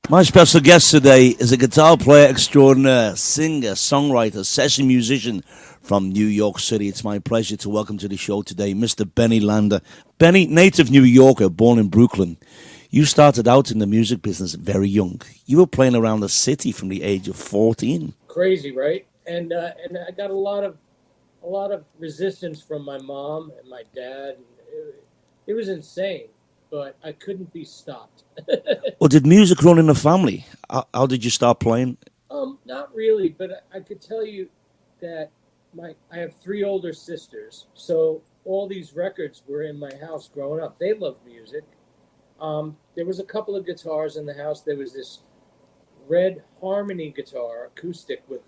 My special guest today is a guitar player extraordinaire, singer, songwriter, session musician from New York City. It's my pleasure to welcome to the show today Mr. Benny Landa. Benny, native New Yorker, born in Brooklyn. You started out in the music business very young. You were playing around the city from the age of 14. Crazy, right? And I got a lot of resistance from my mom and my dad. It was insane, but I couldn't be stopped. Or did music run in the family? How did you start playing? Not really, but I could tell you that I have three older sisters, so all these records were in my house growing up. They loved music. There was a couple of guitars in the house. There was this red harmony guitar, acoustic, with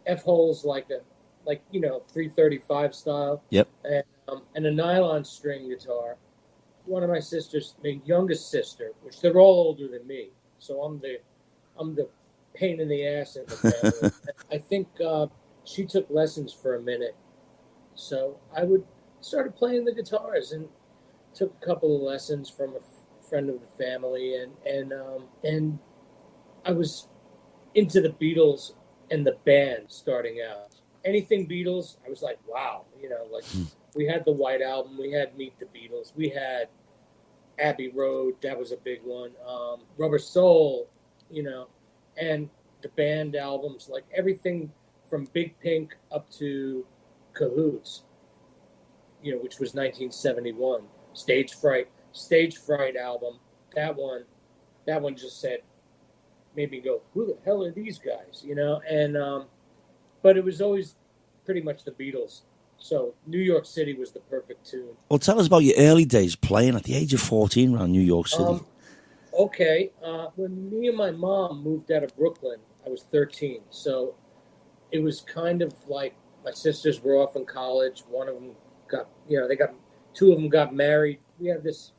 F holes like 335 style, Yep. and a nylon string guitar. One of my sisters, my youngest sister, which they're all older than me, so I'm the pain in the ass in the family. I think she took lessons for a minute, so I would started playing the guitars and took a couple of lessons from a friend of the family, and I was into the Beatles and the band starting out. Anything Beatles, I was like, wow, like we had the White Album, we had Meet the Beatles, we had Abbey Road, that was a big one, Rubber Soul, and the band albums, like everything from Big Pink up to Cahoots, which was 1971. Stage Fright album, that one just said, made me go, who the hell are these guys, And but it was always pretty much the Beatles. So New York City was the perfect tune. Well, tell us about your early days playing at the age of 14 around New York City. Okay, when me and my mom moved out of Brooklyn, I was 13. So it was kind of like my sisters were off in college. One of them two of them got married. We had this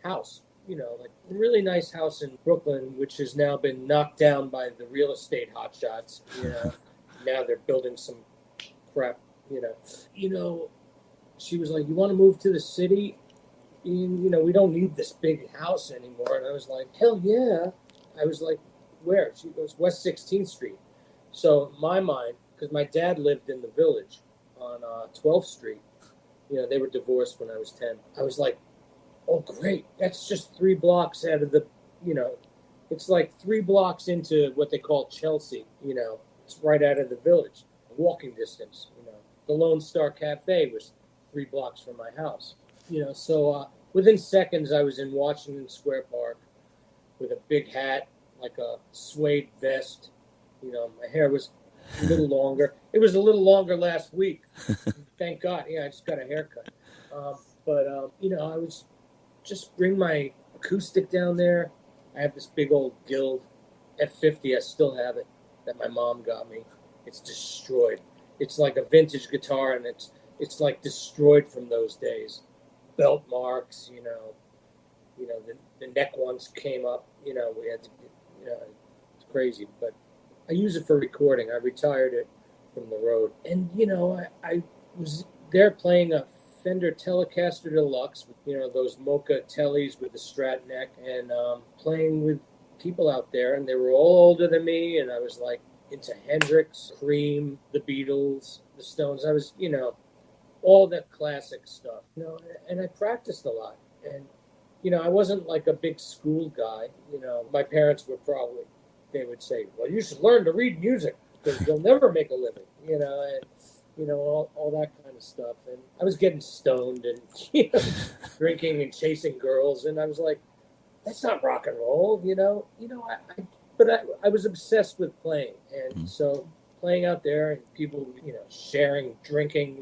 house, like a really nice house in Brooklyn, which has now been knocked down by the real estate hotshots. Now they're building some crap. She was like, "You want to move to the city? We don't need this big house anymore." And I was like, "Hell yeah!" I was like, "Where?" She goes, "West 16th Street." So in my mind, because my dad lived in the Village on 12th Street. They were divorced when I was 10. I was like, oh, great. That's just 3 blocks out of it's like 3 blocks into what they call Chelsea. It's right out of the Village, walking distance. The Lone Star Cafe was 3 blocks from my house. So within seconds, I was in Washington Square Park with a big hat, like a suede vest. My hair was a little longer. It was a little longer last week. Thank God. Yeah, I just got a haircut. I was just bring my acoustic down there. I have this big old Guild F50. I still have it, that my mom got me. It's destroyed. It's like a vintage guitar, and it's like destroyed from those days. Belt marks, the neck once came up. We had to, it's crazy. But I use it for recording. I retired it from the road, and I was there playing a Fender Telecaster Deluxe with those Mocha Tellies with the Strat neck, and playing with people out there, and they were all older than me, and I was like into Hendrix, Cream, the Beatles, the Stones. I was all that classic stuff, and I practiced a lot, and I wasn't like a big school guy. My parents they would say, well, you should learn to read music because you'll never make a living, and all that kind of stuff. And I was getting stoned and drinking and chasing girls, and I was like, that's not rock and roll, I was obsessed with playing, and so playing out there and people, sharing, drinking,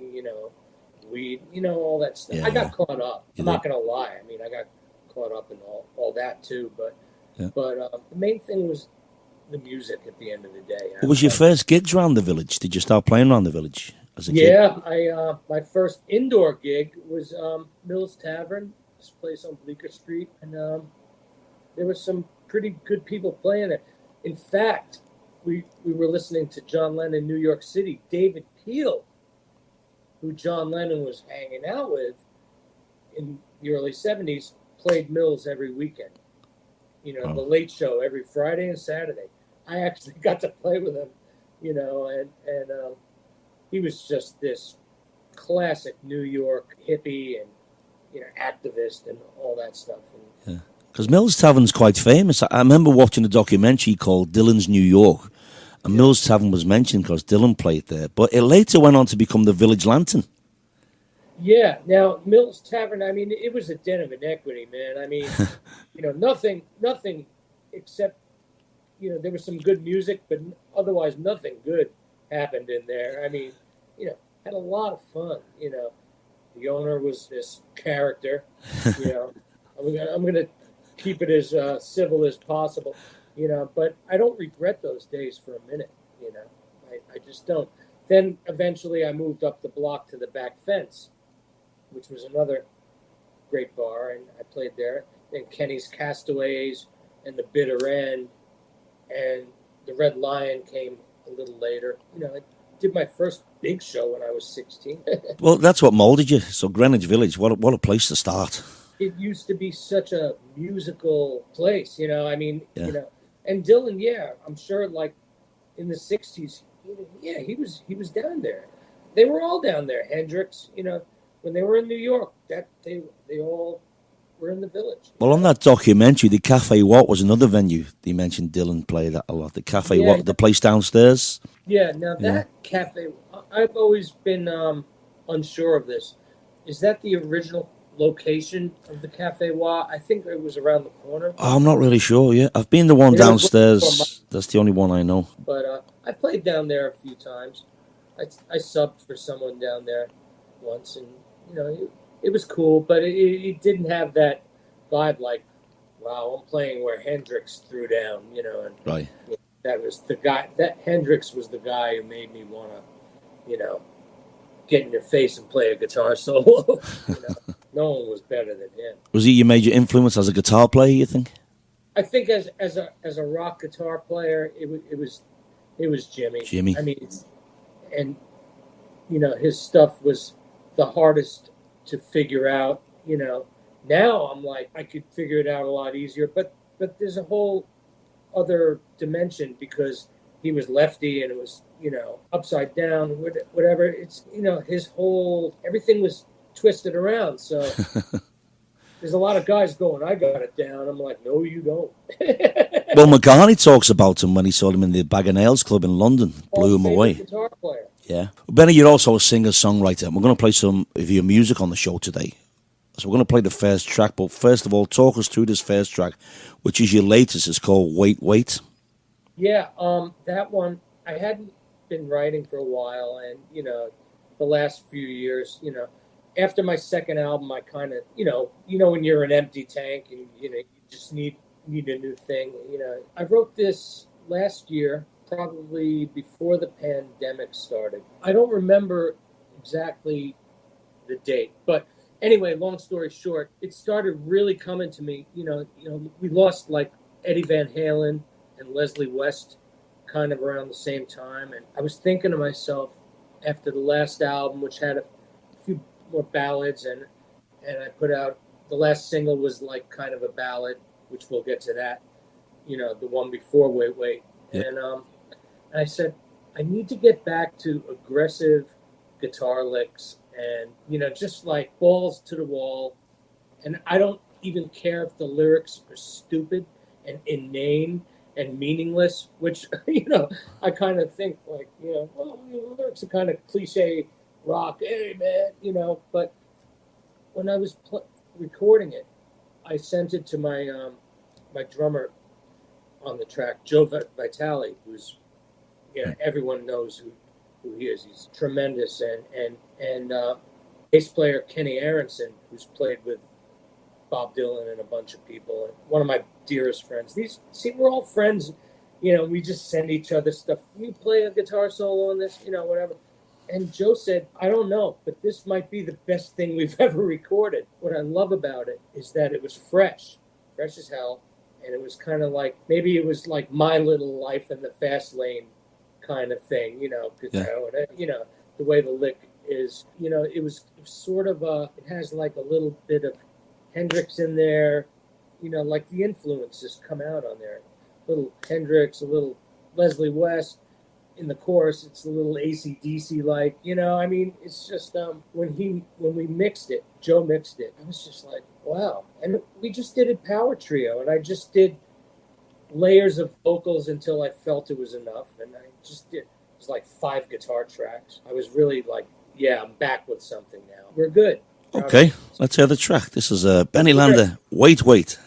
weed, all that stuff. Yeah, I got yeah. caught up. I'm not gonna lie. I mean, I got caught up in all that too, but Yeah. the main thing was the music at the end of the day. What was your first gigs around the village? Did you start playing around the village as a kid? Yeah, I my first indoor gig was Mills Tavern, this place on Bleecker Street, and there was some pretty good people playing it. In fact, we were listening to John Lennon, New York City. David Peel, who John Lennon was hanging out with in the early 70s, played Mills every weekend. the Late Show every Friday and Saturday. I actually got to play with him, and he was just this classic New York hippie and activist and all that stuff. Yeah. Because Mills Tavern's quite famous. I remember watching a documentary called Dylan's New York, and Mills Tavern was mentioned because Dylan played there. But it later went on to become the Village Lantern. Yeah. Now Mills Tavern. I mean, it was a den of inequity, man. I mean, nothing except there was some good music, but otherwise nothing good happened in there. I mean, had a lot of fun. The owner was this character. I'm gonna keep it as civil as possible. But I don't regret those days for a minute. I just don't. Then eventually I moved up the block to the Back Fence, which was another great bar, and I played there. Then Kenny's Castaways and the Bitter End, and the Red Lion came a little later. I did my first big show when I was 16. Well, that's what molded you. So Greenwich Village, what a place to start. It used to be such a musical place, I mean, and Dylan, I'm sure like in the 60s, he was down there. They were all down there. Hendrix, when they were in New York, that they all were in the Village. Well, on that documentary, the Cafe Watt was another venue. They mentioned Dylan played that a lot. The Cafe Watt, the place downstairs. Yeah, now that cafe, I've always been unsure of this. Is that the original location of the Cafe Watt? I think it was around the corner. Oh, I'm not really sure, I've been the one downstairs. That's the only one I know. But I played down there a few times. I subbed for someone down there once, and, it was cool, but it didn't have that vibe like, wow, I'm playing where Hendrix threw down, and right. That was the guy. That Hendrix was the guy who made me want to, get in your face and play a guitar solo. No one was better than him. Was he your major influence as a guitar player, you think? I think as a rock guitar player, it was Jimmy. Jimmy. I mean, and his stuff was the hardest to figure out. Now I'm like I could figure it out a lot easier, but there's a whole other dimension because he was lefty and it was upside down, whatever. It's his whole everything was twisted around. So there's a lot of guys going, I got it down. I'm like, no, you don't. Well, McCartney talks about him when he saw him in the Bag of Nails Club in London. Blew him away. Guitar player. Yeah. Benny, you're also a singer-songwriter. And we're going to play some of your music on the show today. So we're going to play the first track. But first of all, talk us through this first track, which is your latest. It's called Wait, Wait. Yeah, that one, I hadn't been writing for a while. And, the last few years, after my second album, I kind of, when you're an empty tank and, you just need a new thing. I wrote this last year, probably before the pandemic started. I don't remember exactly the date, but anyway, long story short, it started really coming to me. We lost like Eddie Van Halen and Leslie West kind of around the same time, and I was thinking to myself after the last album, which had a few more ballads, and I put out the last single was like kind of a ballad, which we'll get to that. The one before Wait Wait, yeah. And I said I need to get back to aggressive guitar licks and just like balls to the wall, and I don't even care if the lyrics are stupid and inane and meaningless, which I kind of think like well, the lyrics are kind of cliche rock, hey man, but when I was recording it, I sent it to my my drummer on the track, Joe Vitale, who's everyone knows who he is. He's tremendous, and bass player Kenny Aronson, who's played with Bob Dylan and a bunch of people, and one of my dearest friends. We're all friends, we just send each other stuff. You play a guitar solo on this, whatever. And Joe said, I don't know, but this might be the best thing we've ever recorded. What I love about it is that it was fresh as hell, and it was kind of like, maybe it was like My Little Life in the Fast Lane kind of thing, the way the lick is, it was sort of it has like a little bit of Hendrix in there, like the influences come out on there. A little Hendrix, a little Leslie West. In the chorus, it's a little AC/DC like, I mean, it's just when we mixed it, Joe mixed it, I was just like, wow. And we just did a power trio, and I just did layers of vocals until I felt it was enough, and I just did. It was like 5 guitar tracks. I was really like, yeah, I'm back with something now. We're good. Okay, let's hear the track. This is Benny Landa, Wait, Wait.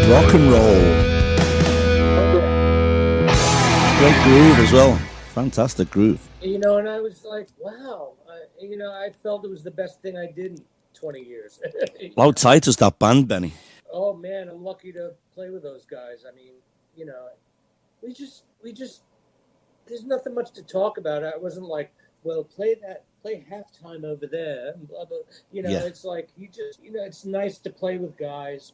Rock and roll. Great groove as well. Fantastic groove. And I was like, wow. I felt it was the best thing I did in 20 years. How tight is that band, Benny? Oh, man, I'm lucky to play with those guys. I mean, we just, there's nothing much to talk about. I wasn't like, well, play halftime over there, and blah, blah. It's like, it's nice to play with guys.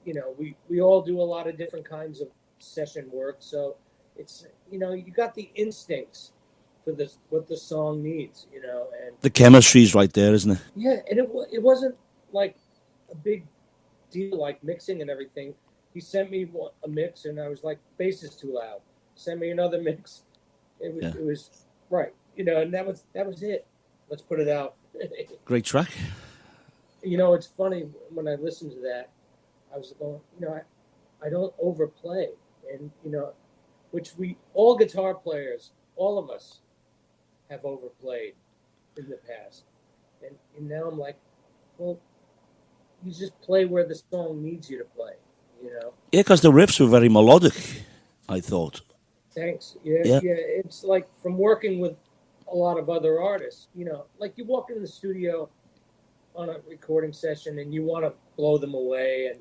We all do a lot of different kinds of session work. So, it's, you got the instincts for this, what the song needs, and The chemistry's right there, isn't it? yeah, and it wasn't like a big deal like mixing and everything. He sent me a mix, and I was like, bass is too loud. Send me another mix. Yeah. It was right, and that was it. Let's put it out. Great track. It's funny when I listened to that, I was going, I don't overplay, and which we all guitar players, all of us, have overplayed in the past, and now I'm like, well, you just play where the song needs you to play. Yeah, because the riffs were very melodic, I thought. Thanks. Yeah, Yeah. yeah. It's like from working with a lot of other artists. Like you walk into the studio on a recording session and you want to blow them away and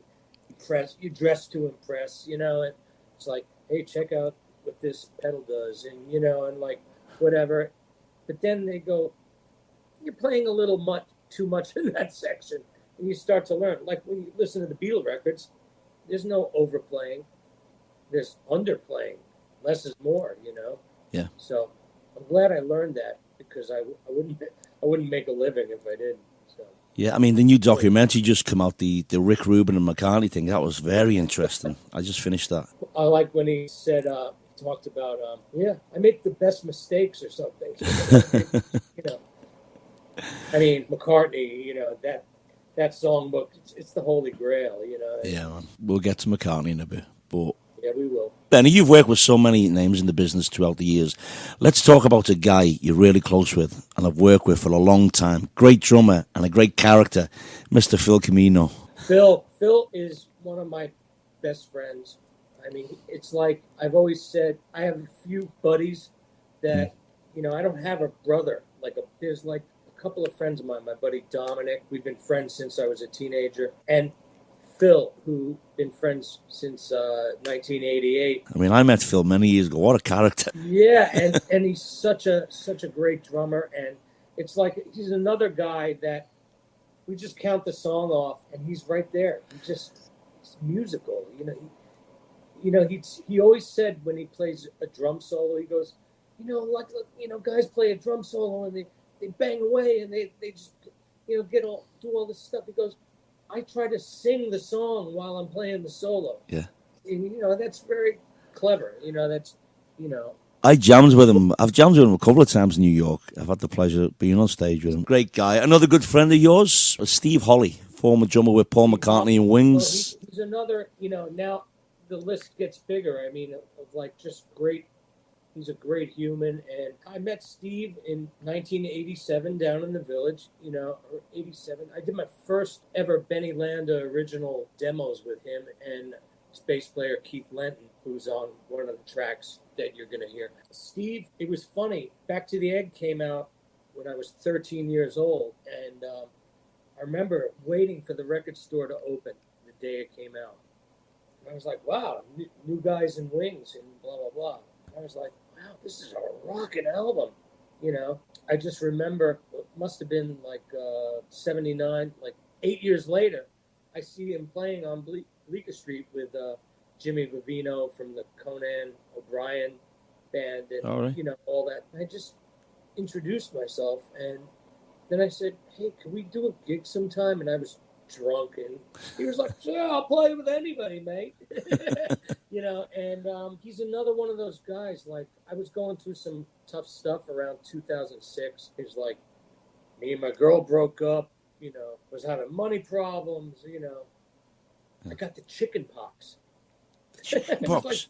you dress to impress. And it's like, hey, check out what this pedal does, and like whatever. But then they go, you're playing a little too much in that section, and you start to learn. Like when you listen to the Beatle records, there's no overplaying, there's underplaying. Less is more, Yeah. So I'm glad I learned that, because I wouldn't make a living if I didn't. So Yeah, I mean, the new documentary just come out, the Rick Rubin and McCartney thing. That was very interesting. I just finished that. I like when he said, he talked about, I make the best mistakes or something. I mean, McCartney, that songbook, it's the holy grail, Yeah, man. We'll get to McCartney in a bit. But Yeah, we will. Benny, you've worked with so many names in the business throughout the years. Let's talk about a guy you're really close with and have worked with for a long time. Great drummer and a great character, Mr. Phil Camino. Phil is one of my best friends. I mean, it's like I've always said, I have a few buddies that, I don't have a brother. There's like a couple of friends of mine, my buddy Dominic, we've been friends since I was a teenager, and Phil, who've been friends since 1988. I mean, I met Phil many years ago. What a character. Yeah, and he's such a great drummer, and it's like he's another guy that we just count the song off, and he's right there. He's musical, he always said when he plays a drum solo, he goes, guys play a drum solo and they bang away and they just do all this stuff. He goes, I try to sing the song while I'm playing the solo. Yeah. And that's very clever. I jammed with him. I've jammed with him a couple of times in New York. I've had the pleasure of being on stage with him. Great guy. Another good friend of yours, Steve Holly, former drummer with Paul McCartney and Wings. Well, he's another, now the list gets bigger. I mean, of like just great. He's a great human. And I met Steve in 1987 down in the Village, or 87. I did my first ever Benny Landa original demos with him and his bass player Keith Lenton, who's on one of the tracks that you're going to hear. Steve, it was funny. Back to the Egg came out when I was 13 years old. And I remember waiting for the record store to open the day it came out. And I was like, wow, new guys in Wings and blah, blah, blah. And I was like, wow, this is a rocking album. I just remember, it must have been like 79, like 8 years later, I see him playing on Bleecker Street with Jimmy Vivino from the Conan O'Brien band and, All right. all that. And I just introduced myself, and then I said, hey, can we do a gig sometime? And I was drunk, and he was like, yeah, I'll play with anybody, mate. And he's another one of those guys. Like, I was going through some tough stuff around 2006. It was like, me and my girl broke up, was having money problems, I got the chicken pox. Chicken pox?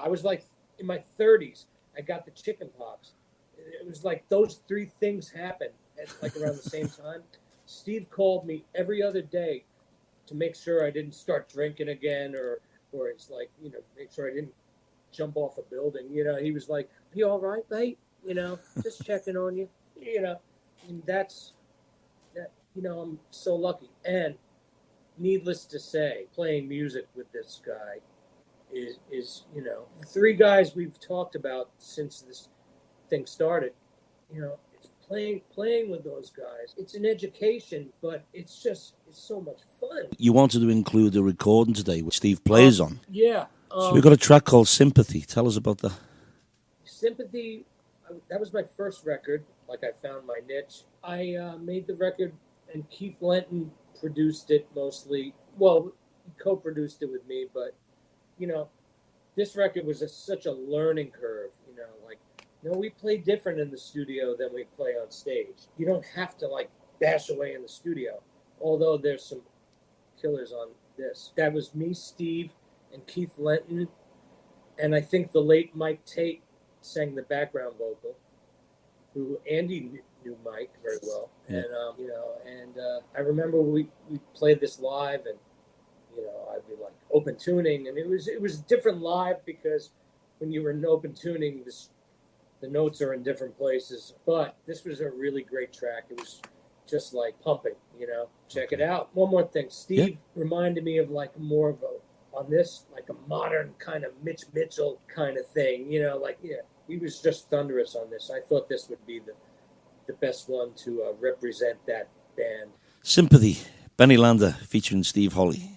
I was like in my 30s. I got the chicken pox. It was like those three things happened at like around the same time. Steve called me every other day to make sure I didn't start drinking again, or it's like, make sure I didn't jump off a building. He was like, "Are you all right, mate? Just checking on you." And that's that. I'm so lucky. And needless to say, playing music with this guy is the three guys we've talked about since this thing started. It's playing with those guys. It's an education, but it's so much fun. You wanted to include a recording today, which Steve plays on. Yeah. So we've got a track called Sympathy. Tell us about that. Sympathy, that was my first record. Like, I found my niche. I made the record, and Keith Lenton produced it mostly. Well, he co-produced it with me, but, you know, this record was such a learning curve, you know, like, we play different in the studio than we play on stage. You don't have to, like, bash away in the studio, although there's some killers on this. That was me, Steve, and Keith Lenton, and I think the late Mike Tate sang the background vocal, who Andy knew Mike very well. Yeah. And, I remember we played this live, and, I'd be like open tuning, and it was different live because when you were in open tuning, the notes are in different places. But this was a really great track. It was just like pumping, Check it out. One more thing, Steve reminded me of like more of on this, like a modern kind of Mitch Mitchell kind of thing, he was just thunderous on this. I thought this would be the best one to represent that band. Sympathy, Benny Landa featuring Steve Holley.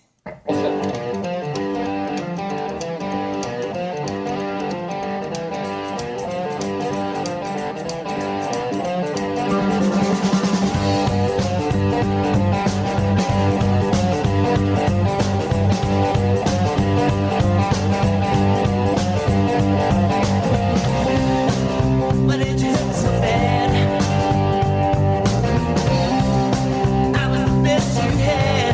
I was the best you had.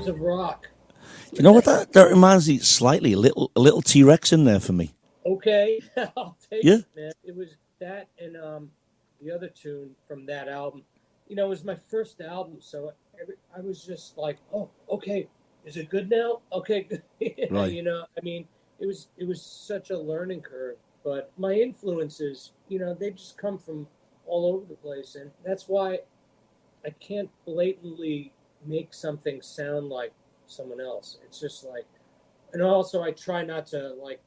Rhythms of Rock. You know what that reminds me slightly, a little T-Rex in there for me. Okay, I'll take Yeah. it, man. It was that and the other tune from that album. You know, it was my first album, so I was just like, oh, okay, is it good now? Okay, good. Right. You know, I mean, it was such a learning curve. But my influences, you know, they just come from all over the place, and that's why I can't blatantly make something sound like someone else. It's just like, and also I try not to like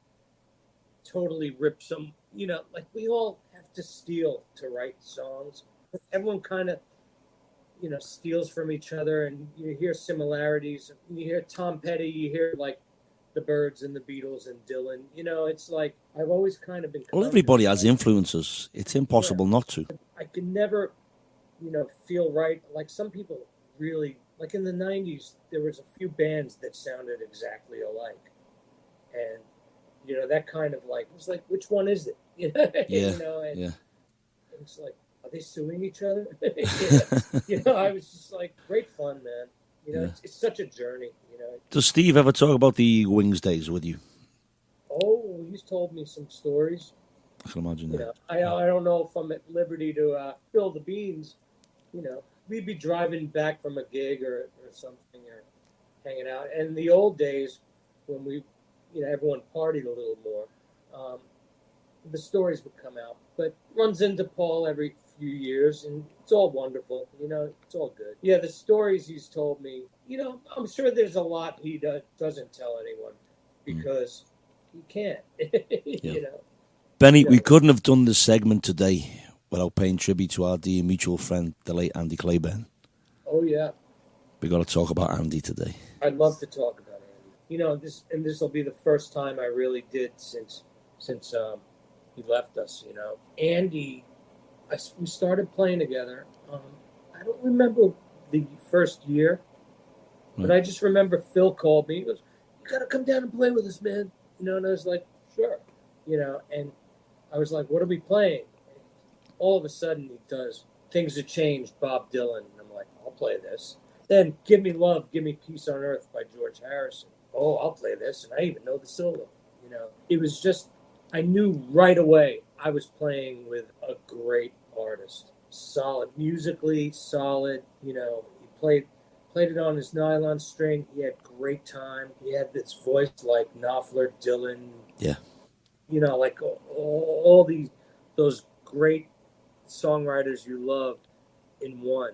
totally rip some, you know, like we all have to steal to write songs. Everyone kind of, you know, steals from each other, and you hear similarities. You hear Tom Petty, you hear like the Byrds and the Beatles and Dylan. You know, it's like I've always kind of been Well, conscious. everybody has influences. It's impossible not to. I can never, you know, feel right. Like some people really, like in the 90s, there was a few bands that sounded exactly alike. And, you know, that kind of like, it was like, which one is it? You know, Yeah. you know, and Yeah. it's like, are they suing each other? Yeah. You know, I was just like, great fun, man. You know, Yeah. it's such a journey, you know. Does Steve ever talk about the Wings days with you? Oh, he's told me some stories. I can imagine You that. know, I don't know if I'm at liberty to spill the beans. You know, we'd be driving back from a gig or something or hanging out. And in the old days when we, you know, everyone partied a little more, the stories would come out. But runs into Paul every few years, and it's all wonderful. You know, it's all good. Yeah, the stories he's told me, you know, I'm sure there's a lot he doesn't tell anyone because he can't, you know. Benny, You we know, couldn't have done this segment today without paying tribute to our dear mutual friend, the late Andy Claiborne. oh, yeah. We got to talk about Andy today. I'd love to talk about Andy. You know, this will be the first time I really did since he left us. You know, Andy, we started playing together. I don't remember the first year, but I just remember Phil called me. He goes, "You gotta come down and play with us, man." You know, and I was like, "Sure." You know, and I was like, "What are we playing?" And all of a sudden, he does "Things Have Changed," Bob Dylan, and I'm like, "I'll play this." Then "Give Me Love, Give Me Peace on Earth" by George Harrison. Oh, I'll play this, and I even know the solo. You know, it was just, I knew right away I was playing with a great artist. Solid, musically solid. You know, he played it on his nylon string. He had great time. He had this voice like Knopfler, Dylan. Yeah. You know, like all those great songwriters you love in one.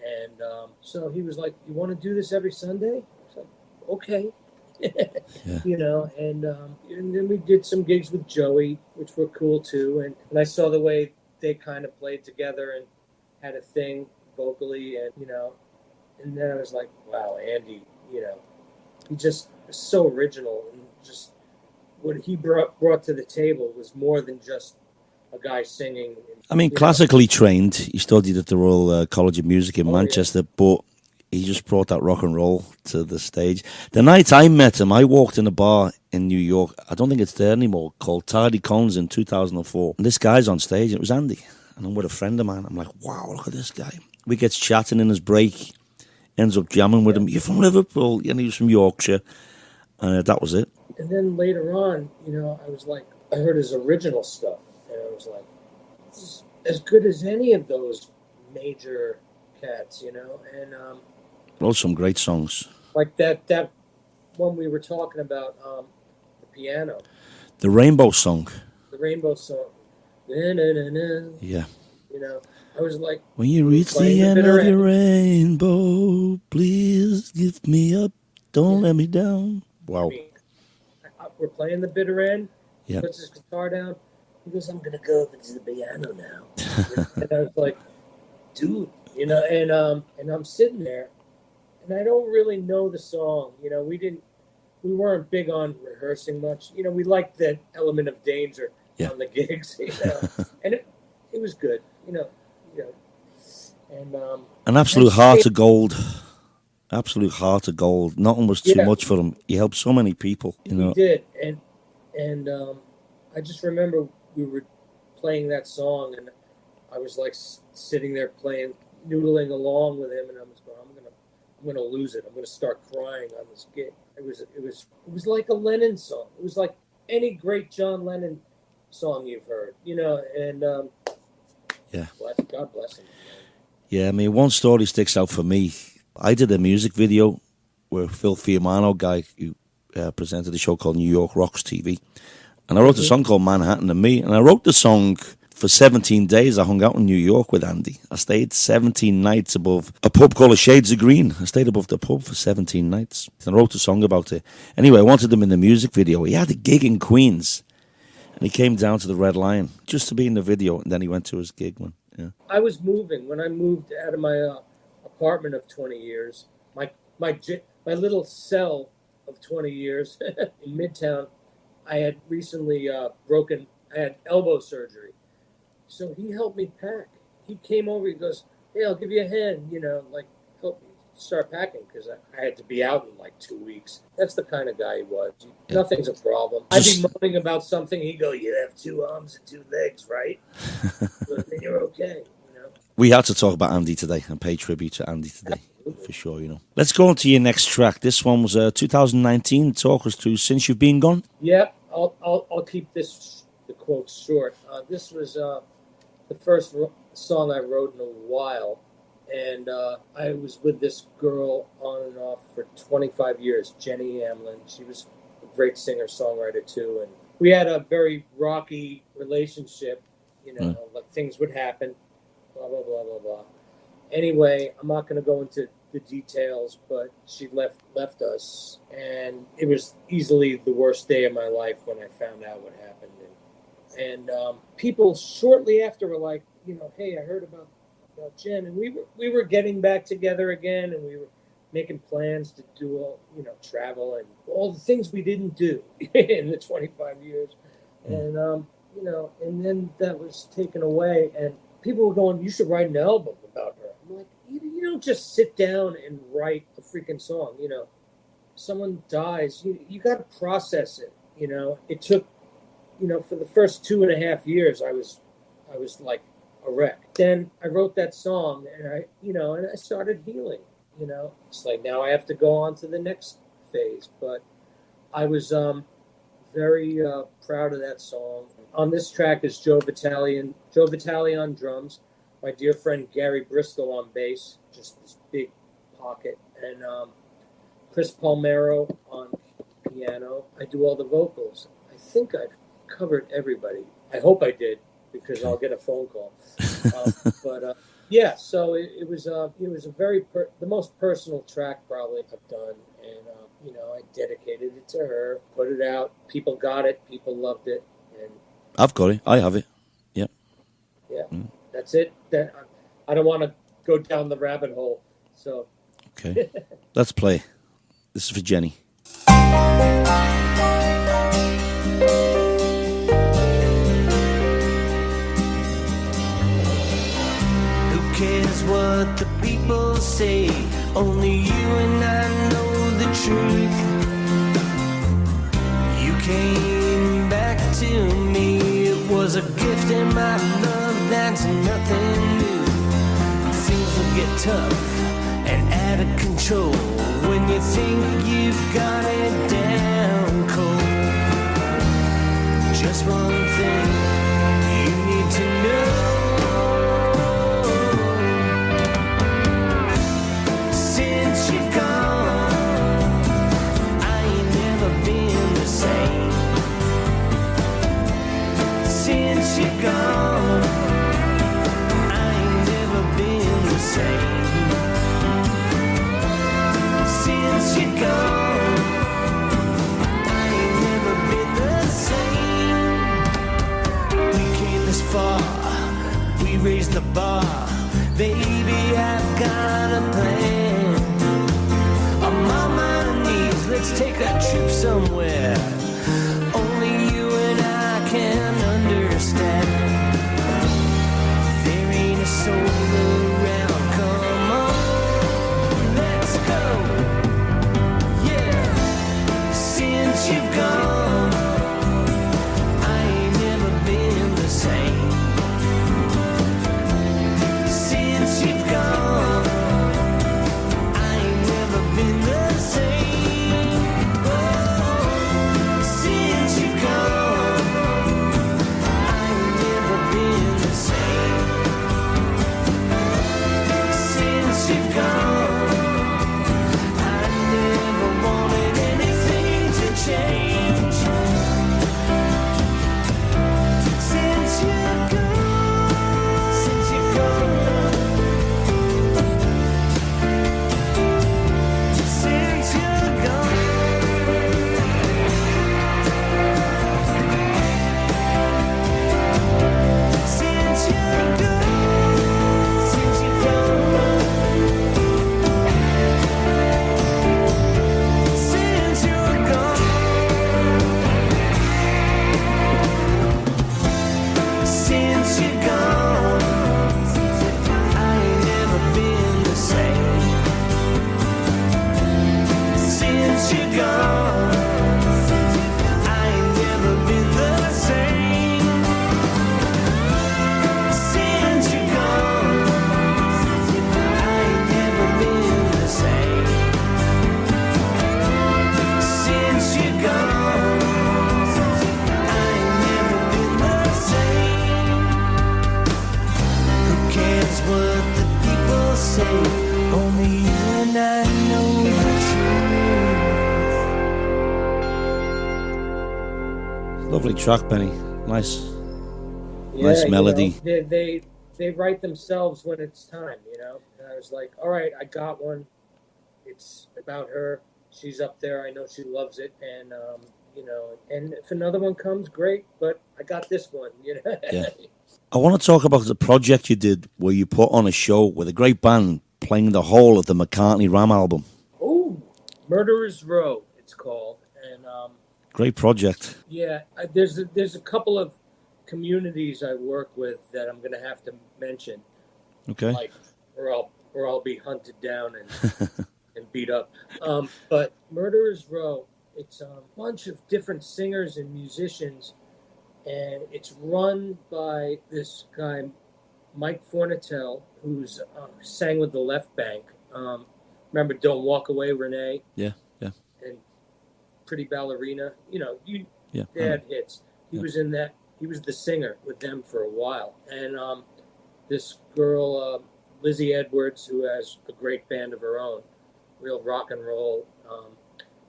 And so he was like, "You want to do this every Sunday?" I was like, "Okay." Yeah. You know, and then we did some gigs with Joey, which were cool too. And I saw the way they kind of played together and had a thing vocally, and you know, and then I was like, "Wow, Andy, you know, he just is so original, and just what he brought to the table was more than just a guy singing." I mean, classically trained. He studied at the Royal College of Music in Manchester, but he just brought that rock and roll to the stage. The night I met him, I walked in a bar in New York. I don't think it's there anymore, called Tardy Cones in 2004. And this guy's on stage. It was Andy. And I'm with a friend of mine. I'm like, wow, look at this guy. We gets chatting in his break. Ends up jamming with him. You're from Liverpool. And he was from Yorkshire. And that was it. And then later on, you know, I was like, I heard his original stuff. And I was like, this is as good as any of those major cats, you know? And Wrote some great songs. like that one we were talking about, the piano. The Rainbow Song. The Rainbow Song. Na-na-na-na. Yeah. You know, I was like, when you reach the end of your rainbow, please give me up. Don't let me down. Wow. I mean, we're playing the bitter end. He puts his guitar down. He goes, "I'm going to go over to the piano now." And I was like, dude, you know, and I'm sitting there, and I don't really know the song. You know, we weren't big on rehearsing much. You know, we liked the element of danger on the gigs, you know, and it was good, you know, and an absolute heart of gold. Absolute heart of gold. Nothing was too much for him. He helped so many people, you know. He did, and I just remember we were playing that song, and I was like sitting there playing, noodling along with him, and I was going, I'm going to lose it. I'm going to start crying on this gig. It was like a Lennon song. It was like any great John Lennon song you've heard, and Yeah. God bless him. Yeah, I mean, one story sticks out for me. I did a music video with Phil Fiumano, guy who presented a show called New York Rocks TV. And I wrote a song called Manhattan and Me. And I wrote the song for 17 days. I hung out in New York with Andy. I stayed 17 nights above a pub called the Shades of Green. I stayed above the pub for 17 nights. And I wrote a song about it. Anyway, I wanted him in the music video. He had a gig in Queens. And he came down to the Red Lion just to be in the video. And then he went to his gig. Yeah. I was moving. When I moved out of my apartment of 20 years, my little cell of 20 years in Midtown, I had recently I had elbow surgery. So he helped me pack. He came over, he goes, hey, I'll give you a hand, help me start packing, because I had to be out in like 2 weeks. That's the kind of guy he was. Nothing's a problem. I'd be moaning about something, he'd go, you have 2 arms and 2 legs, right? But then you're okay, We had to talk about Andy today and pay tribute to Andy today. For sure, Let's go on to your next track. This one was 2019. Talk us through Since You've Been Gone. Yep, I'll keep the quote short. This was the first song I wrote in a while, and I was with this girl on and off for 25 years, Jenny Hamlin. She was a great singer-songwriter too, and we had a very rocky relationship. Like things would happen, blah blah blah blah blah. Anyway, I'm not going to go into the details, but she left us, and it was easily the worst day of my life when I found out what happened. And people shortly after were like, hey, I heard about Jen, and we were getting back together again, and we were making plans to do travel and all the things we didn't do in the 25 years, and and then that was taken away, and people were going, you should write an album about her. I'm like, you don't just sit down and write a freaking song. Someone dies, you got to process it. It took, for the first 2.5 years, I was like a wreck. Then I wrote that song, and I started healing. It's like now I have to go on to the next phase. But I was very proud of that song. On this track is Joe Vitale on drums, my dear friend Gary Bristol on bass, just this big pocket, and Chris Palmero on piano. I do all the vocals. I think I've covered everybody. I hope I did, because I'll get a phone call. Yeah, so it was a very the most personal track probably I've done, and I dedicated it to her, put it out. People got it, people loved it, and I've got it. I have it. Yep. Yeah, that's it. I don't want to go down the rabbit hole. So okay, let's play. This is for Jenny. Cares what the people say, only you and I know the truth. You came back to me, it was a gift in my love, that's nothing new. Things will get tough and out of control when you think you've got it down cold. Just one thing you need to know: you've gone, I ain't never been the same. Since you've gone, I ain't never been the same. Since you've gone, I ain't never been the same. We came this far, we raised the bar. Baby, I've got a plan. Let's take a trip somewhere only you and I can understand. There ain't a soul around, come on, let's go. Yeah, since you've gone, I ain't never been the same. Since you've gone, I ain't never Lovely track, Benny. Nice, Yeah, nice melody. they write themselves when it's time, you know. And I was like, all right, I got one. It's about her. She's up there. I know she loves it, and you know, and if another one comes, great. But I got this one, you know. Yeah. I want to talk about the project you did where you put on a show with a great band playing the whole of the McCartney Ram album. Oh, Murderers Row, it's called, and Great project. yeah, there's a couple of communities I work with that I'm gonna have to mention, Okay. like, or I'll be hunted down and beat up. But Murderers Row, it's a bunch of different singers and musicians, and it's run by this guy, Mike Fornatel, who's sang with the Left Bank. Remember "Don't Walk Away, Renee"? Yeah, yeah, And "Pretty Ballerina." You know, yeah. they had hits. He Yeah. was in that. He was the singer with them for a while. And this girl, Lizzie Edwards, who has a great band of her own, real rock and roll.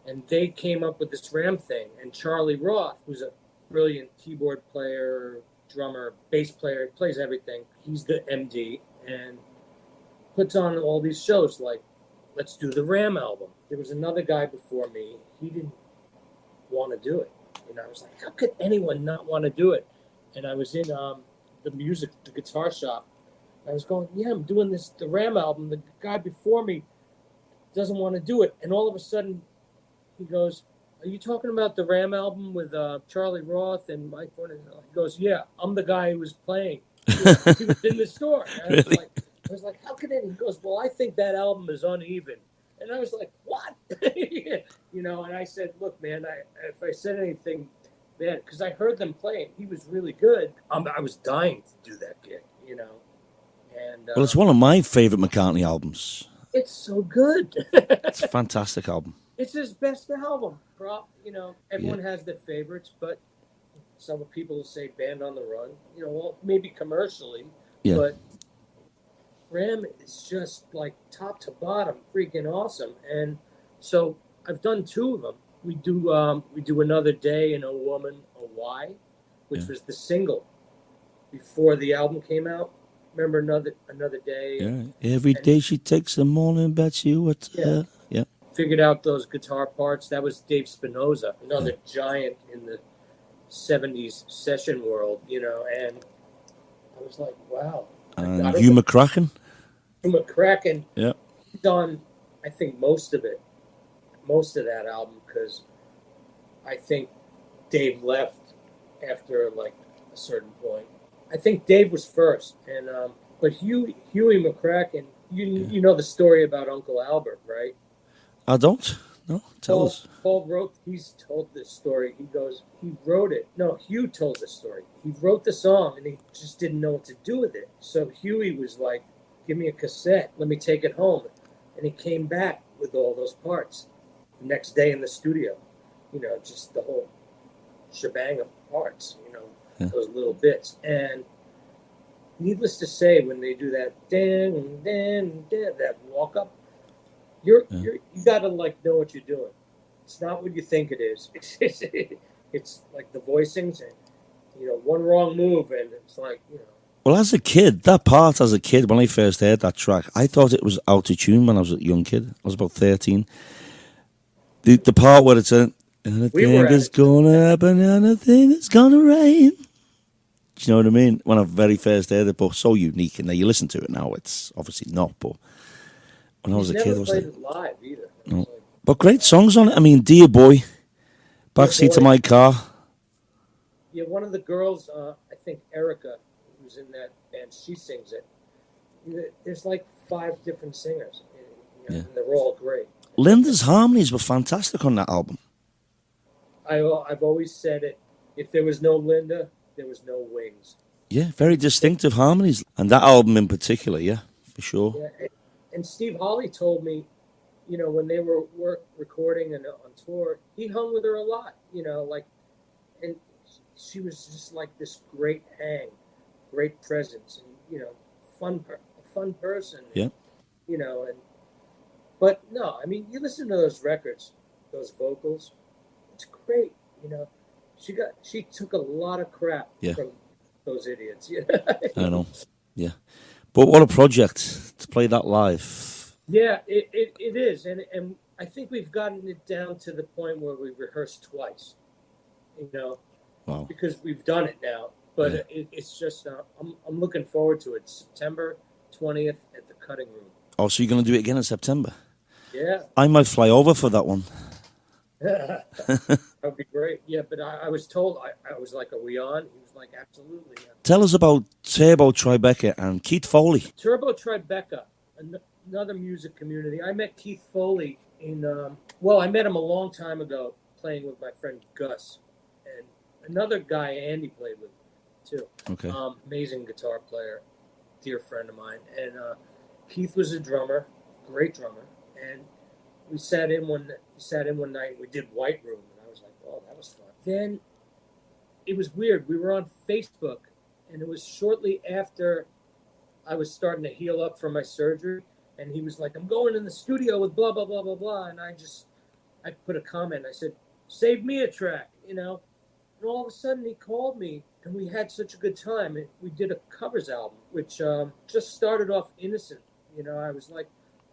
And they came up with this Ram thing. And Charlie Roth, who's a brilliant keyboard player, drummer, bass player, plays everything. He's the MD and puts on all these shows like, let's do the Ram album. There was another guy before me. He didn't want to do it. And I was like, how could anyone not want to do it? And I was in the guitar shop. I was going, yeah, I'm doing the Ram album. The guy before me doesn't want to do it. And all of a sudden, he goes, are you talking about the Ram album with Charlie Roth and Mike Horner? He goes, yeah, I'm the guy who was playing. He was in the store. And Really? I was like, how could it? He goes, well, I think that album is uneven. And I was like, what? You know, and I said, look, man, if I said anything bad, because I heard them playing, he was really good. I was dying to do that gig, you know. And Well, it's one of my favorite McCartney albums. it's so good. It's a fantastic album. It's his best album. You know, everyone has their favorites, but some people will say Band on the Run. You know, well, maybe commercially, Yeah. but Ram is just like top to bottom freaking awesome. And so I've done two of them. We do Another Day and A Woman, A Why, which was the single before the album came out. Remember Another Day? Yeah. Every day she takes a morning bath. She what? Yeah. Yeah. Figured out those guitar parts. That was Dave Spinoza, another giant in the 70s session world, you know, and I was like, wow. And Hugh McCracken. Hugh McCracken, Yeah. he's done, I think, most of that album, because I think Dave left after like a certain point. I think Dave was first, and but Huey McCracken, you know the story about Uncle Albert, right? I don't. No, tell us. He's told this story. He wrote it. No, Hugh told this story. He wrote the song and he just didn't know what to do with it. So Huey was like, give me a cassette. Let me take it home. And he came back with all those parts the next day in the studio. You know, just the whole shebang of parts, you know, those little bits. And needless to say, when they do that, that walk up, you gotta like know what you're doing. It's not what you think it is. It's like the voicings, and you know, one wrong move, and it's like, you know. Well, as a kid, when I first heard that track, I thought it was out of tune when I was a young kid. I was about 13. The part where it's anything is gonna happen, anything is gonna rain. Do you know what I mean? When I very first heard it, but so unique, and now you listen to it now, it's obviously not, but when I was a kid, I was never like, played it live either. No. Like, but great songs on it. I mean, Dear Boy, Backseat to My Car. Yeah, one of the girls, I think Erica, who's in that band, she sings it. There's like 5 different singers, you know, and they're all great. Linda's harmonies were fantastic on that album. I've always said it. If there was no Linda, there was no Wings. Yeah, very distinctive harmonies. And that album in particular, yeah, for sure. Yeah, and Steve Hawley told me, you know, when they were recording and on tour, he hung with her a lot, you know, like, and she was just like this great hang, great presence, and, you know, a fun person. Yeah. You know, but no, I mean, you listen to those records, those vocals, it's great, you know. she took a lot of crap Yeah. from those idiots. I know. Yeah. But what a project to play that live. Yeah, it is, and I think we've gotten it down to the point where we rehearse twice, Wow. because we've done it now. But Yeah. it's just I'm looking forward to it. September 20th at the Cutting Room. Oh, so you're going to do it again in September? Yeah, I might fly over for that one. that would be great. Yeah, but I was told I was like, "Are we on?" He was like, "Absolutely." Yeah. Tell us about Turbo Tribeca and Keith Foley. Turbo Tribeca, another music community. I met Keith Foley I met him a long time ago playing with my friend Gus, and another guy Andy played with too. Okay. Amazing guitar player, dear friend of mine. And Keith was a drummer, great drummer, and we sat in one night and we did White Room, and I was like, "Oh, that was fun." Then it was weird. We were on Facebook, and it was shortly after I was starting to heal up from my surgery, and he was like, "I'm going in the studio with blah blah blah blah blah," and I put a comment. I said, "Save me a track," And all of a sudden he called me, and we had such a good time. We did a covers album, which just started off innocent. I was like,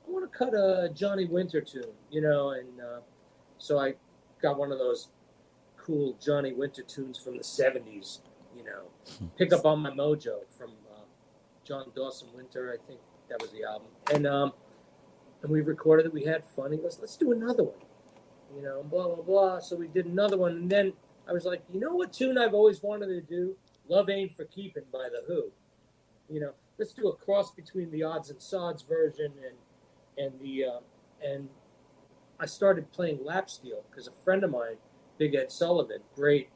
I want to cut a Johnny Winter tune, and so I got one of those cool Johnny Winter tunes from the 70s, Pick Up On My Mojo from John Dawson Winter, I think that was the album. And we recorded it, we had fun. He goes, let's do another one, blah, blah, blah. So we did another one, and then I was like, you know what tune I've always wanted to do? Love Ain't For Keeping by The Who. Let's do a cross between the Odds and Sods version and I started playing lap steel because a friend of mine, Big Ed Sullivan, great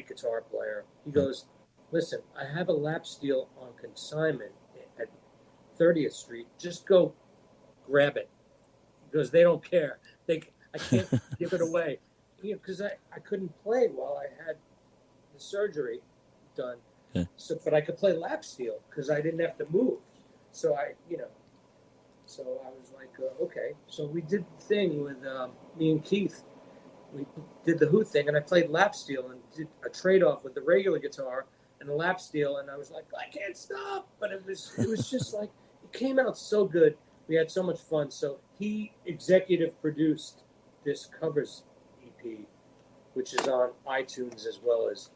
guitar player, he goes, listen, I have a lap steel on consignment at 30th Street. Just go grab it. He goes, they don't care. I can't give it away. Because I couldn't play while I had the surgery done. Yeah. So, but I could play lap steel because I didn't have to move. So so I was like, okay. So we did the thing with me and Keith. We did the Who thing, and I played lap steel and did a trade-off with the regular guitar and the lap steel, and I was like, I can't stop. But it was just like, it came out so good. We had so much fun. So he executive produced this covers EP, which is on iTunes as well as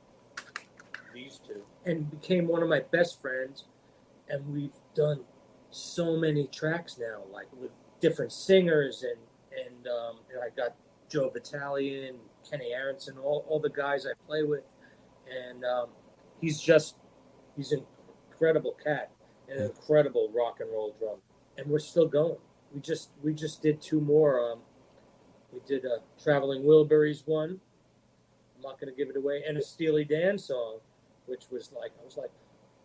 these two, and became one of my best friends. And we've done so many tracks now, like with different singers, and I got Joe Vitale and Kenny Aronson, all the guys I play with, and he's an incredible cat and an incredible rock and roll drummer, and we're still going. We just did two more. We did a Traveling Wilburys one. I'm not going to give it away, and a Steely Dan song, which was like, I was like,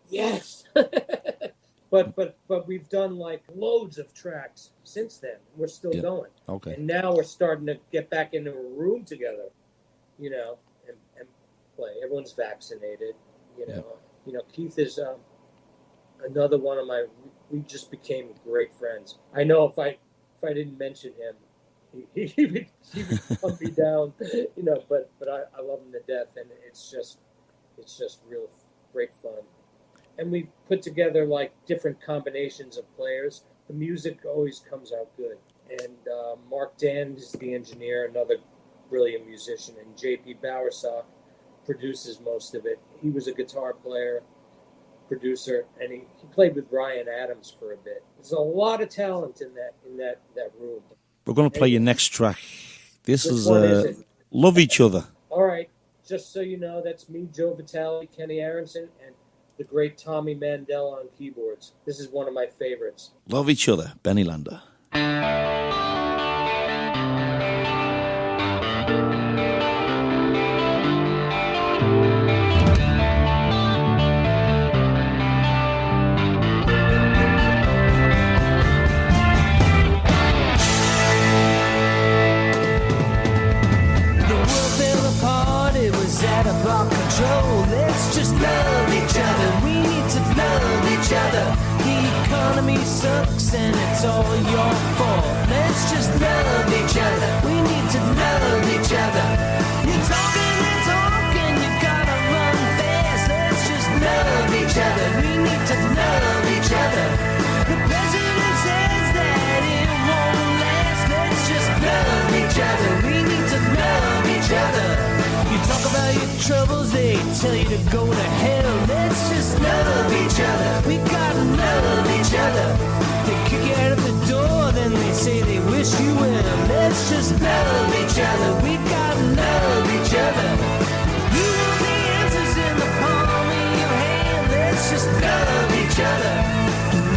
yes. But we've done like loads of tracks since then. We're still going. Okay. And now we're starting to get back into a room together, and play. Everyone's vaccinated, Keith is another one of we just became great friends. I know if I didn't mention him, he would pump me down, but I love him to death, and it's just real great fun. And we put together like different combinations of players. The music always comes out good. And Mark Dan is the engineer, another brilliant musician, and JP Bowersock produces most of it. He was a guitar player, producer, and he played with Ryan Adams for a bit. There's a lot of talent in that room. We're going to play your next track. This is Love Each Other. All right. Just so you know, that's me, Joe Vitale, Kenny Aronson, and the great Tommy Mandel on keyboards. This is one of my favorites. Love Each Other, Benny Landa. About control, let's just love each other. We need to love each other. The economy sucks and it's all your fault. Let's just love each other. We need to love each other. You're talking and talking tell you to go to hell. Let's just love each other. We gotta love each other. They kick you out of the door, then they say they wish you well. Let's just love each other. We gotta love each other. You know the answers in the palm of your hand. Let's just love each other.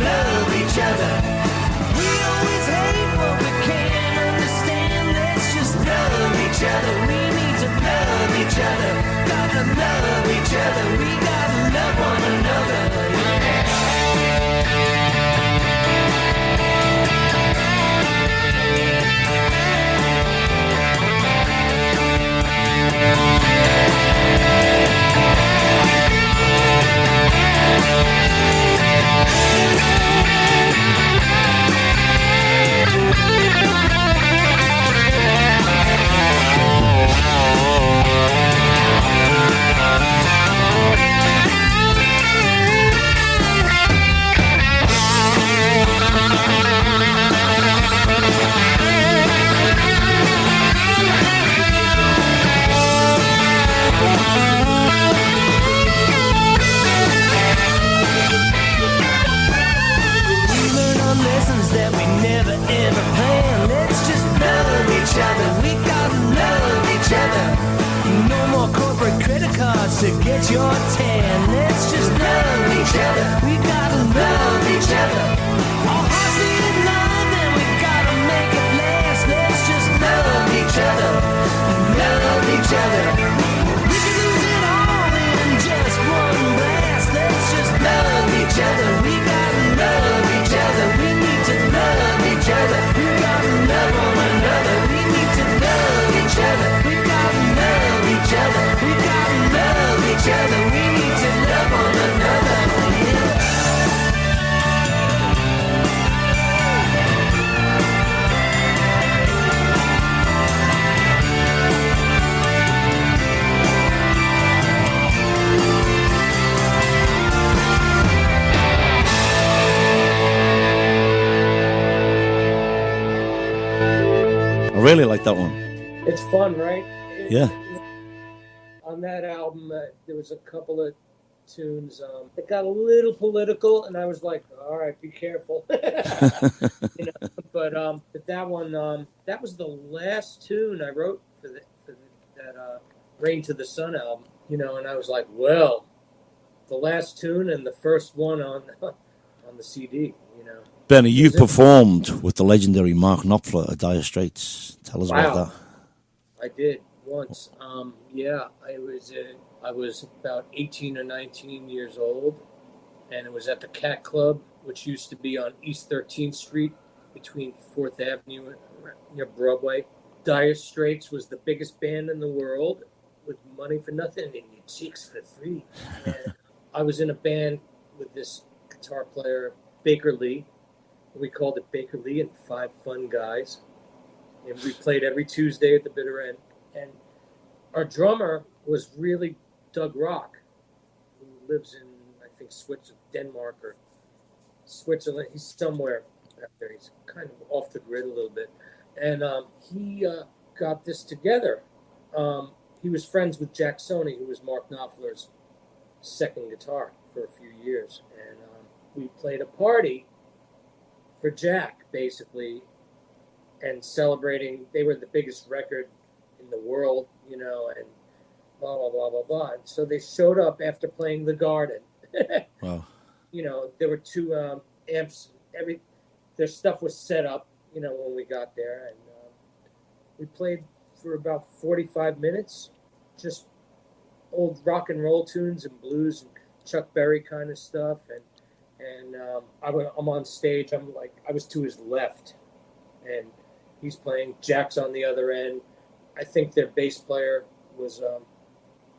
Love each other. We always hate what we can't understand. Let's just love each other. We need to love each other. Gotta love each other. We gotta love one another. That we never ever planned. Let's just love each other. We gotta love each other. No more corporate credit cards to get your tan. Let's just love each other. We gotta love each other. Our hearts need love and we gotta make it last. Let's just love each other. Love each other. We can lose it all in just one blast. Let's just love each other. We gotta love each other. We need to love each other. We gotta love one another. We need to love each other. We gotta love each other. We gotta love each other. We need to love one another. Yeah. I really like that one. It's fun, right? Yeah. On that album, there was a couple of tunes that got a little political, and I was like, "All right, be careful." But that one, that was the last tune I wrote for that "Rain to the Sun" album. And I was like, "Well, the last tune and the first one on the CD." Benny, you performed with the legendary Mark Knopfler at Dire Straits. Tell us about that. I did once. I was about 18 or 19 years old, and it was at the Cat Club, which used to be on East 13th Street between 4th Avenue near Broadway. Dire Straits was the biggest band in the world with money for nothing and your chicks for free. And I was in a band with this guitar player, Baker Lee. We called it Baker Lee and Five Fun Guys. And we played every Tuesday at the bitter end. And our drummer was really Doug Rock, who lives in, I think, Denmark or Switzerland. He's somewhere out there. He's kind of off the grid a little bit. And he got this together. He was friends with Jack Sony, who was Mark Knopfler's second guitar for a few years. And we played a party for Jack, basically, and celebrating. They were the biggest record in the world, and blah, blah, blah, blah, blah. And so they showed up after playing The Garden. Wow. There were two amps. Their stuff was set up, when we got there. And we played for about 45 minutes, just old rock and roll tunes and blues and Chuck Berry kind of stuff. And I'm on stage. I was to his left, and he's playing. Jack's on the other end. I think their bass player was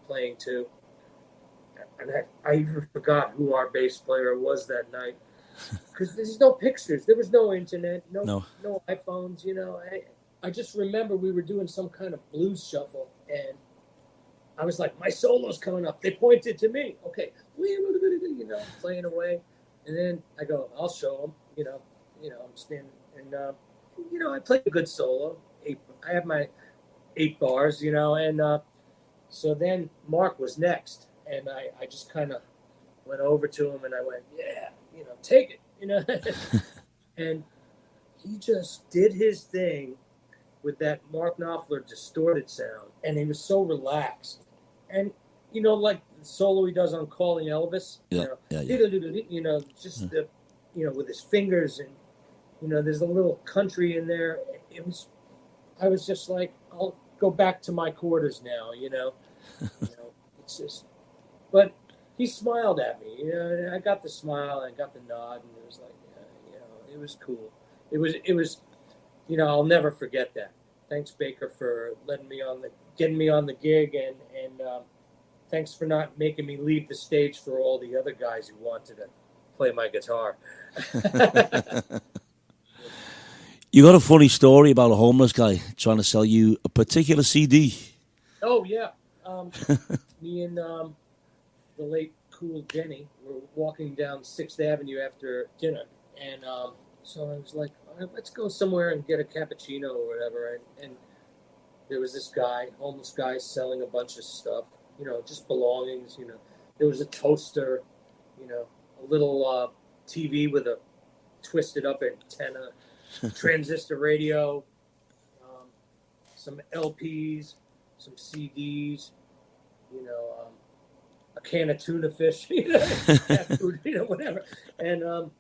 playing too. And I even forgot who our bass player was that night, because there's no pictures. There was no internet, no iPhones. I just remember we were doing some kind of blues shuffle, and I was like, my solo's coming up. They pointed to me. Okay, playing away. And then I go, I'll show them, I'm standing, and, I played a good solo. I have my 8 bars, and so then Mark was next. And I just kind of went over to him and I went, yeah, take it, And he just did his thing with that Mark Knopfler distorted sound. And he was so relaxed. And, like the solo he does on Calling Elvis, just the, with his fingers and, there's a little country in there. I was just like, I'll go back to my quarters now, it's just, but he smiled at me, and I got the smile and I got the nod, and it was like, it was cool. It was, I'll never forget that. Thanks, Baker, for getting me on the gig, and thanks for not making me leave the stage for all the other guys who wanted to play my guitar. You got a funny story about a homeless guy trying to sell you a particular CD. Oh, yeah. Me and the late Cool Denny were walking down 6th Avenue after dinner. And so I was like, all right, let's go somewhere and get a cappuccino or whatever. And there was this guy, homeless guy, selling a bunch of stuff, just belongings. There was a toaster, a little TV with a twisted up antenna, transistor radio, some LPs, some CDs, a can of tuna fish, cat food, whatever. And I'm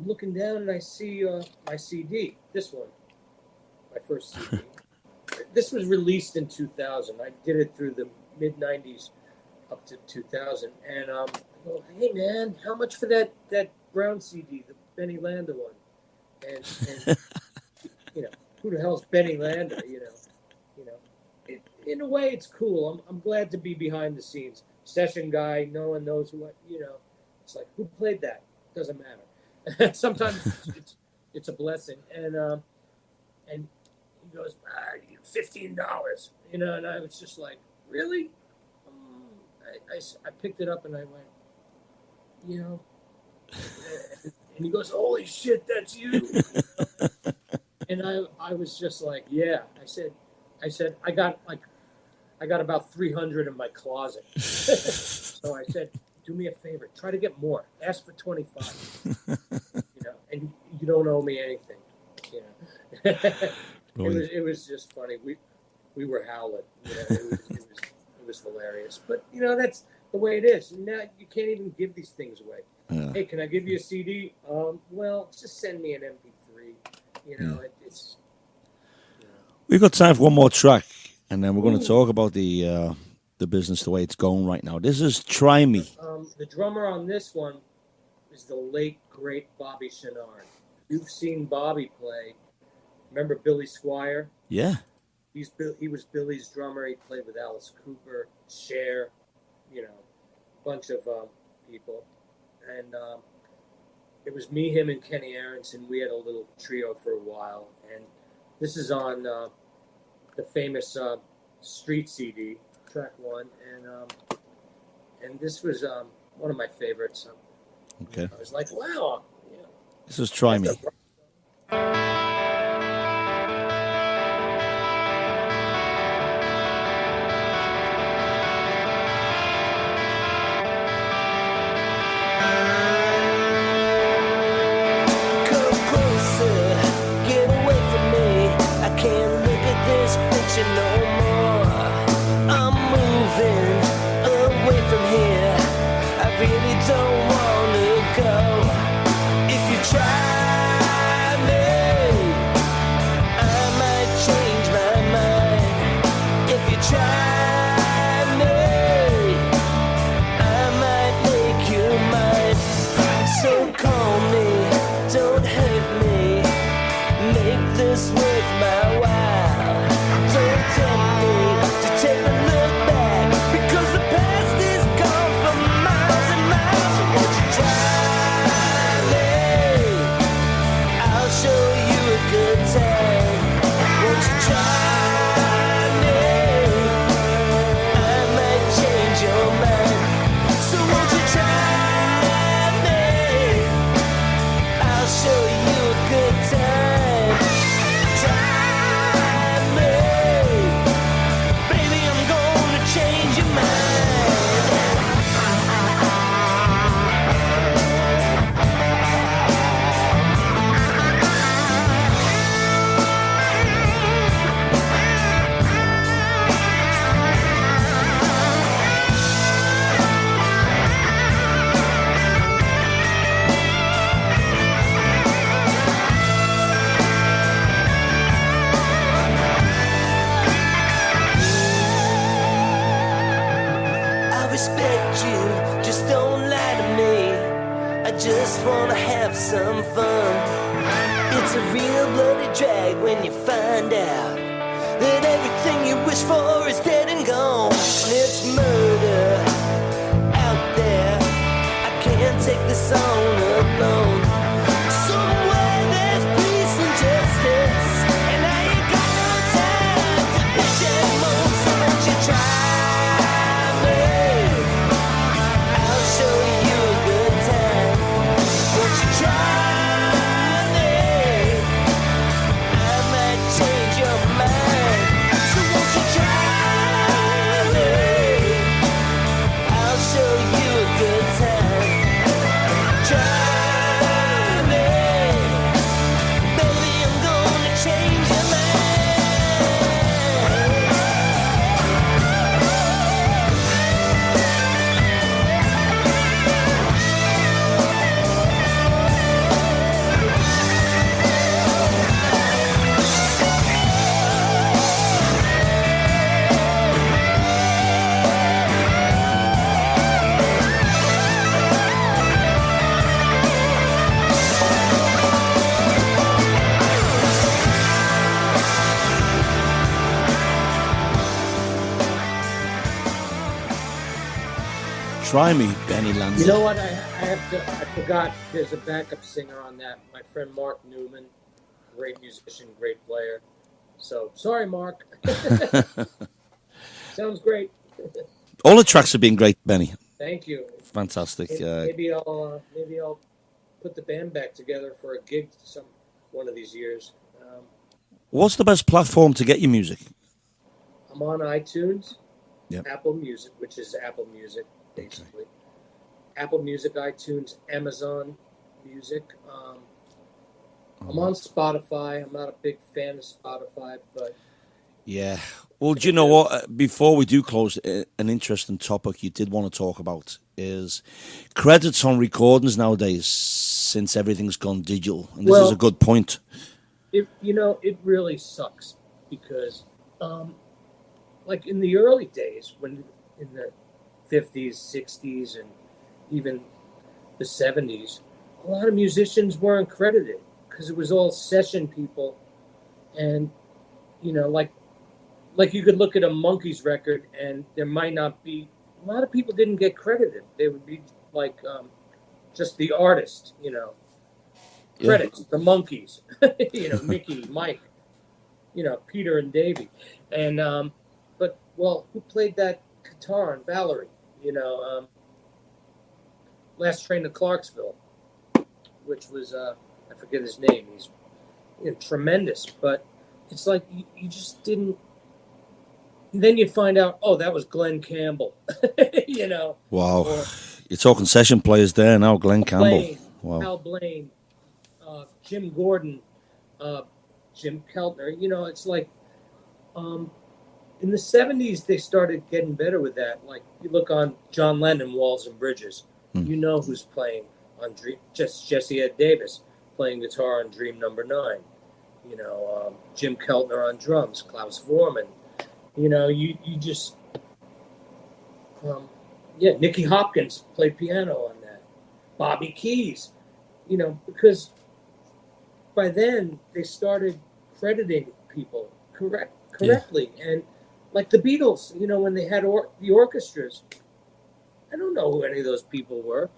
looking down and I see my CD, this one, my first CD. This was released in 2000. I did it through the mid 90s up to 2000. And I go, hey man, how much for that brown CD, the Benny Landa one? And who the hell's Benny Landa? In a way, it's cool. I'm glad to be behind the scenes. Session guy, no one knows what, It's like, who played that? Doesn't matter. Sometimes it's a blessing. And he goes, $15. And I was just like, really? I picked it up and I went, and he goes, holy shit, that's you. And I was just like, yeah. I said, I got about 300 in my closet. So I said, do me a favor, try to get more. Ask for 25. And you don't owe me anything. It was just funny. We were howling. It was hilarious. But that's the way it is. Now you can't even give these things away. Yeah. Hey, can I give you a CD? Well, just send me an MP3. It's. We've got time for one more track, and then we're going to talk about the business the way it's going right now. This is "Try Me." The drummer on this one is the late great Bobby Chenard. You've seen Bobby play. Remember Billy Squire? Yeah. He was Billy's drummer. He played with Alice Cooper, Cher, a bunch of people. And it was me, him, and Kenny Aronson. We had a little trio for a while. And this is on the famous Streets CD, track 1. And this was one of my favorites. Okay. I was like, wow. This is "Try Me." No more. I'm moving away from here. I really don't want to go. If you try me, I might change my mind. If you try me, I might make you mine. So call me, don't hurt me. Make this worth my while. Don't tell me some fun. It's a real bloody drag when you find out that everything you wish for is dead and gone. It's murder out there. I can't take this on alone. Somewhere there's peace and justice, and I ain't got no time to bitch anymore. So won't you try me? I'll show you a good time. Won't you try me? I might change your mind. So won't you try me? I'll show you a good time. Try me, baby, I'm gonna change your mind. Try me, Benny Landa. You know what? I forgot. There's a backup singer on that. My friend Mark Newman, great musician, great player. So sorry, Mark. Sounds great. All the tracks have been great, Benny. Thank you. Fantastic. Maybe I'll put the band back together for a gig one of these years. What's the best platform to get your music? I'm on iTunes, Yep. Apple Music, which is Apple Music, basically. Apple Music, iTunes, Amazon Music. I'm on Spotify. I'm not a big fan of Spotify, but Yeah. Well, do you know what? Before we do close, an interesting topic you did want to talk about is credits on recordings nowadays, since everything's gone digital. And this is a good point. it really sucks because, like in the early days, when in the 50s, 60s, and even the 70s, a lot of musicians weren't credited because it was all session people, and like you could look at a Monkees record and there might not be a lot of people didn't get credited. They would be like just the artist, credits, the Monkees, Mickey, Mike, Peter and Davey, and but who played that guitar on Valerie? Last Train to Clarksville, which was I forget his name. He's tremendous, but it's like you just didn't. And then you find out, that was Glenn Campbell. Wow. Or You're talking session players there now, Glenn Campbell. Blaine, Wow. Al Blaine, Jim Gordon, Jim Keltner. It's like in the 70s they started getting better with that. Like you look on John Lennon, Walls and Bridges. You know who's playing on Dream. Just Jesse Ed Davis playing guitar on Dream Number 9. Jim Keltner on drums, Klaus Vormann. You just Nicky Hopkins played piano on that. Bobby Keys, because by then they started crediting people correctly. Yeah. And like the Beatles, when they had the orchestras, I don't know who any of those people were.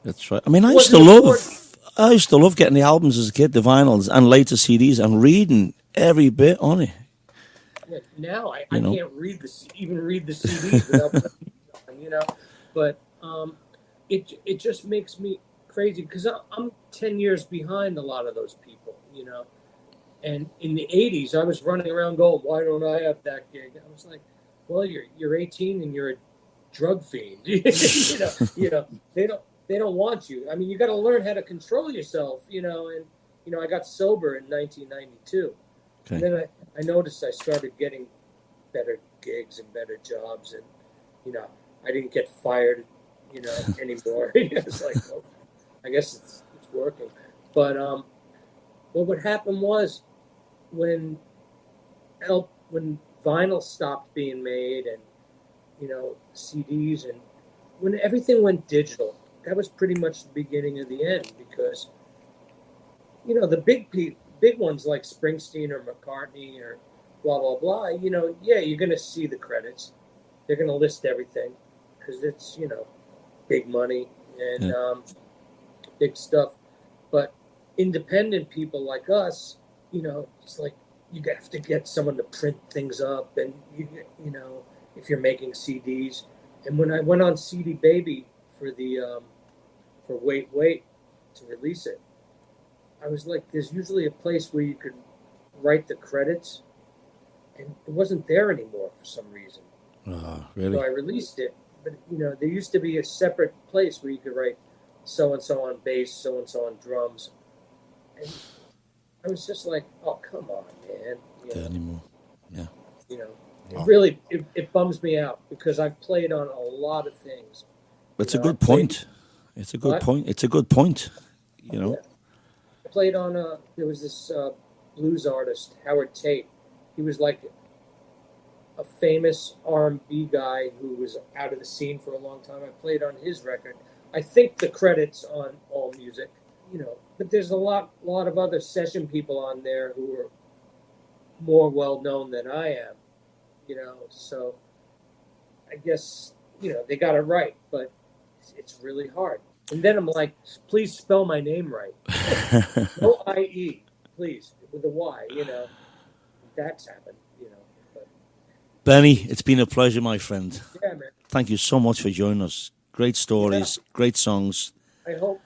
That's right. I mean, I used to love getting the albums as a kid, the vinyls, and later CDs, and reading every bit on it. Yeah, now I can't even read the CDs without putting on, But it just makes me crazy because I'm 10 years behind a lot of those people, And in the 80s, I was running around going, "Why don't I have that gig?" I was like, "Well, you're 18 and you're a drug fiend. They don't want you. I mean, you got to learn how to control yourself, And I got sober in 1992, okay. And then I noticed I started getting better gigs and better jobs, and I didn't get fired, anymore. It's like, well, I guess it's working. But what happened was when vinyl stopped being made, and CDs, and when everything went digital, that was pretty much the beginning of the end, because the big ones like Springsteen or McCartney or blah blah blah. Yeah, you're gonna see the credits. They're gonna list everything because it's big money and Yeah. big stuff. But independent people like us, it's like you have to get someone to print things up, and if you're making CDs. And when I went on CD Baby for the for Wait to release it, I was like, there's usually a place where you could write the credits, and it wasn't there anymore for some reason. Oh, So really? I released it, but there used to be a separate place where you could write so and so on bass, so and so on drums, and I was just like, oh come on, man, There anymore? Yeah. you know. It Oh. really it bums me out because I've played on a lot of things. It's a I good played- point. It's a good What? point. It's a good point. Yeah. I played on there was this blues artist, Howard Tate. He was like a famous R&B guy who was out of the scene for a long time. I played on his record. I think the credits on All Music, but there's a lot of other session people on there who are more well known than I am, so I guess, they got it right, but it's really hard. And then I'm like, please spell my name right. No IE, please, with a Y, That's happened, But Benny, it's been a pleasure, my friend. yeah, man. Thank you so much for joining us. Great stories, great songs. I hope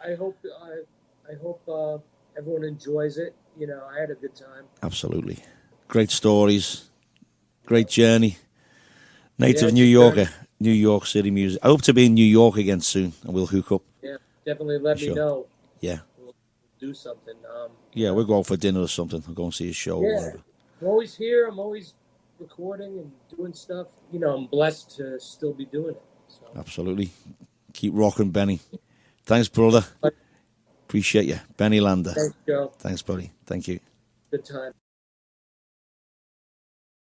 everyone enjoys it. I had a good time. Absolutely. Great stories. Great journey. Native Yeah, New it's a Yorker, New York City music. I hope to be in New York again soon, and we'll hook up. Yeah, definitely let me Sure. know. Yeah. We'll do something. Yeah, we'll go out for dinner or something. We'll go and see a show or Yeah, whatever. I'm always here. I'm always recording and doing stuff. I'm blessed to still be doing it. So. Absolutely. Keep rocking, Benny. Thanks, brother. Appreciate you. Benny Landa. Thanks, Joe. Thanks, buddy. Thank you. Good time.